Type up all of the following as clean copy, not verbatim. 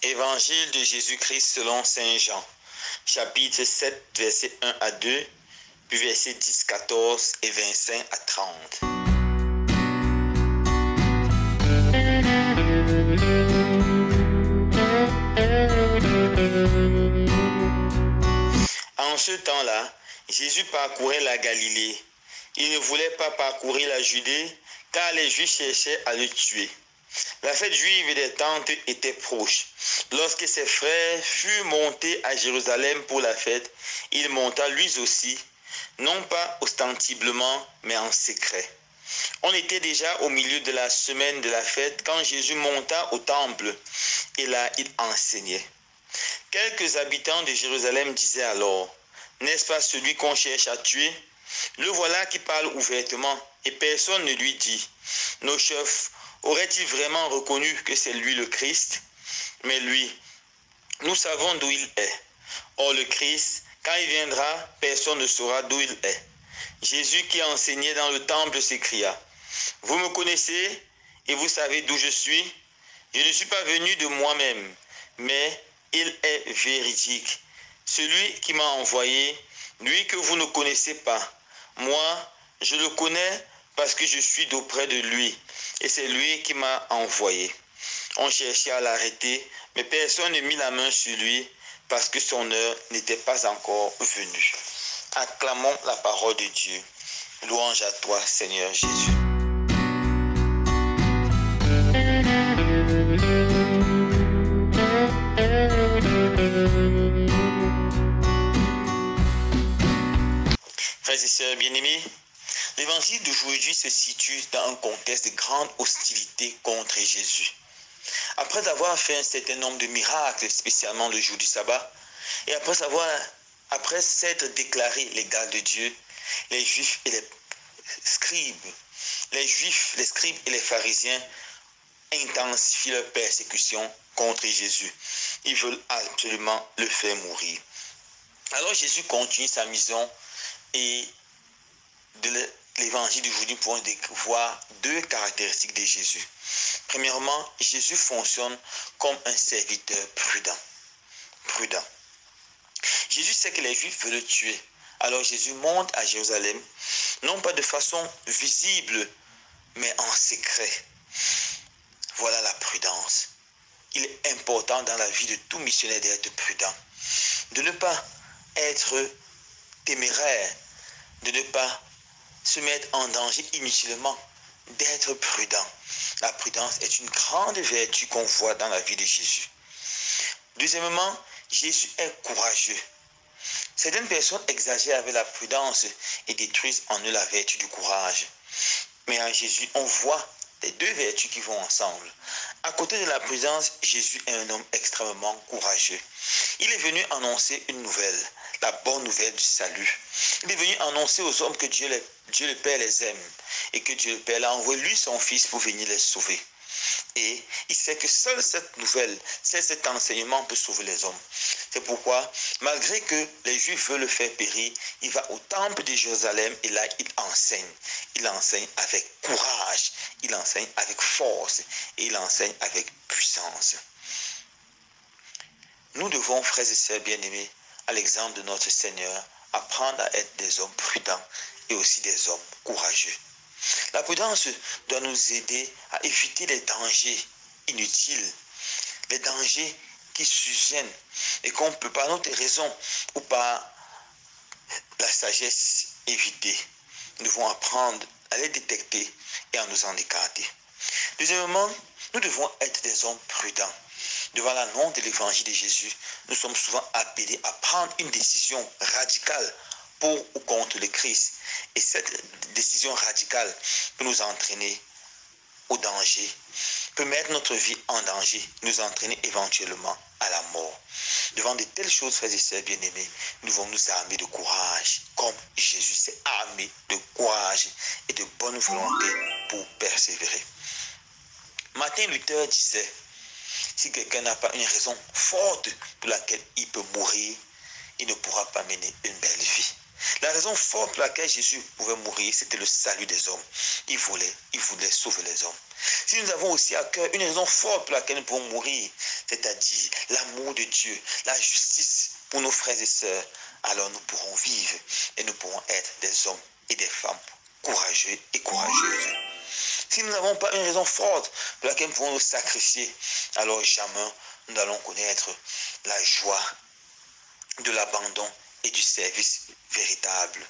Évangile de Jésus-Christ selon Saint Jean, chapitre 7, versets 1 à 2, puis versets 10, 14 et 25 à 30. En ce temps-là, Jésus parcourait la Galilée. Il ne voulait pas parcourir la Judée, car les Juifs cherchaient à le tuer. La fête juive des tentes était proche. Lorsque ses frères furent montés à Jérusalem pour la fête, il monta lui aussi, non pas ostensiblement, mais en secret. On était déjà au milieu de la semaine de la fête quand Jésus monta au temple, et là il enseignait. Quelques habitants de Jérusalem disaient alors, « N'est-ce pas celui qu'on cherche à tuer? Le voilà qui parle ouvertement, et personne ne lui dit. Nos chefs auraient-ils vraiment reconnu que c'est lui le Christ? Mais lui, nous savons d'où il est. Or le Christ, quand il viendra, personne ne saura d'où il est. » Jésus qui enseignait dans le temple s'écria, « Vous me connaissez et vous savez d'où je suis? Je ne suis pas venu de moi-même, mais il est véridique. Celui qui m'a envoyé, lui que vous ne connaissez pas. Moi, je le connais parce que je suis d'auprès de lui, et c'est lui qui m'a envoyé. » On cherchait à l'arrêter, mais personne ne mit la main sur lui parce que son heure n'était pas encore venue. Acclamons la parole de Dieu. Louange à toi, Seigneur Jésus. Frères et sœurs bien-aimés, l'évangile d'aujourd'hui se situe dans un contexte de grande hostilité contre Jésus. Après avoir fait un certain nombre de miracles, spécialement le jour du sabbat, et après s'être déclaré l'égal de Dieu, les Juifs et les scribes et les pharisiens intensifient leur persécution contre Jésus. Ils veulent absolument le faire mourir. Alors Jésus continue sa mission et de l'évangile d'aujourd'hui, nous pouvons voir deux caractéristiques de Jésus. Premièrement, Jésus fonctionne comme un serviteur prudent. Jésus sait que les Juifs veulent le tuer. Alors Jésus monte à Jérusalem, non pas de façon visible, mais en secret. Voilà la prudence. Il est important dans la vie de tout missionnaire d'être prudent. De ne pas être téméraire, de ne pas se mettre en danger inutilement, d'être prudent. La prudence est une grande vertu qu'on voit dans la vie de Jésus. Deuxièmement, Jésus est courageux. Certaines personnes exagèrent avec la prudence et détruisent en eux la vertu du courage. Mais en Jésus, on voit les deux vertus qui vont ensemble. À côté de la prudence, Jésus est un homme extrêmement courageux. Il est venu annoncer une nouvelle, la bonne nouvelle du salut. Il est venu annoncer aux hommes que Dieu le Père les aime et que Dieu le Père a envoyé lui son Fils pour venir les sauver. Et il sait que seule cette nouvelle, seul cet enseignement peut sauver les hommes. C'est pourquoi, malgré que les Juifs veulent le faire périr, il va au temple de Jérusalem et là il enseigne. Il enseigne avec courage, il enseigne avec force et il enseigne avec puissance. Nous devons, frères et sœurs bien-aimés, à l'exemple de notre Seigneur, apprendre à être des hommes prudents et aussi des hommes courageux. La prudence doit nous aider à éviter les dangers inutiles, les dangers qui surviennent et qu'on peut par notre raison ou par la sagesse éviter. Nous devons apprendre à les détecter et à nous en écarter. Deuxièmement, nous devons être des hommes prudents. Devant l'annonce de l'évangile de Jésus, nous sommes souvent appelés à prendre une décision radicale pour ou contre le Christ. Et cette décision radicale peut nous entraîner au danger, peut mettre notre vie en danger, nous entraîner éventuellement à la mort. Devant de telles choses, frères et sœurs bien-aimés, nous devons nous armer de courage, comme Jésus s'est armé de courage et de bonne volonté pour persévérer. Martin Luther disait, si quelqu'un n'a pas une raison forte pour laquelle il peut mourir, il ne pourra pas mener une belle vie. La raison forte pour laquelle Jésus pouvait mourir, c'était le salut des hommes. Il voulait sauver les hommes. Si nous avons aussi à cœur une raison forte pour laquelle nous pouvons mourir, c'est-à-dire l'amour de Dieu, la justice pour nos frères et sœurs, alors nous pourrons vivre et nous pourrons être des hommes et des femmes courageux et courageuses. Si nous n'avons pas une raison forte pour laquelle nous pouvons nous sacrifier, alors jamais nous allons connaître la joie de l'abandon et du service véritable.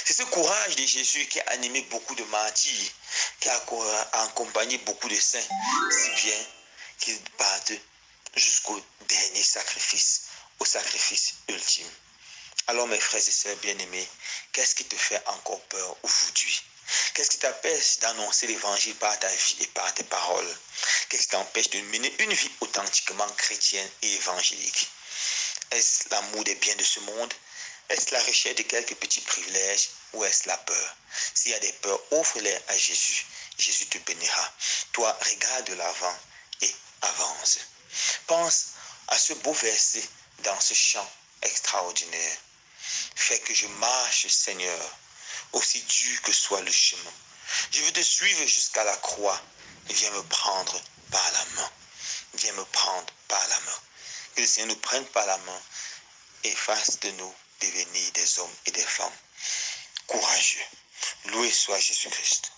C'est ce courage de Jésus qui a animé beaucoup de martyrs, qui a accompagné beaucoup de saints, si bien qu'ils partent jusqu'au dernier sacrifice, au sacrifice ultime. Alors mes frères et sœurs bien-aimés, qu'est-ce qui te fait encore peur aujourd'hui? Qu'est-ce qui t'empêche d'annoncer l'évangile par ta vie et par tes paroles? Qu'est-ce qui t'empêche de mener une vie authentiquement chrétienne et évangélique? Est-ce l'amour des biens de ce monde? Est-ce la recherche de quelques petits privilèges? Ou est-ce la peur? S'il y a des peurs, offre-les à Jésus. Jésus te bénira. Toi, regarde de l'avant et avance. Pense à ce beau verset dans ce chant extraordinaire. Fais que je marche, Seigneur, aussi dur que soit le chemin. Je veux te suivre jusqu'à la croix. Viens me prendre par la main. Viens me prendre par la main. Que le Seigneur nous prenne par la main et fasse de nous devenir des hommes et des femmes courageux. Loué soit Jésus-Christ.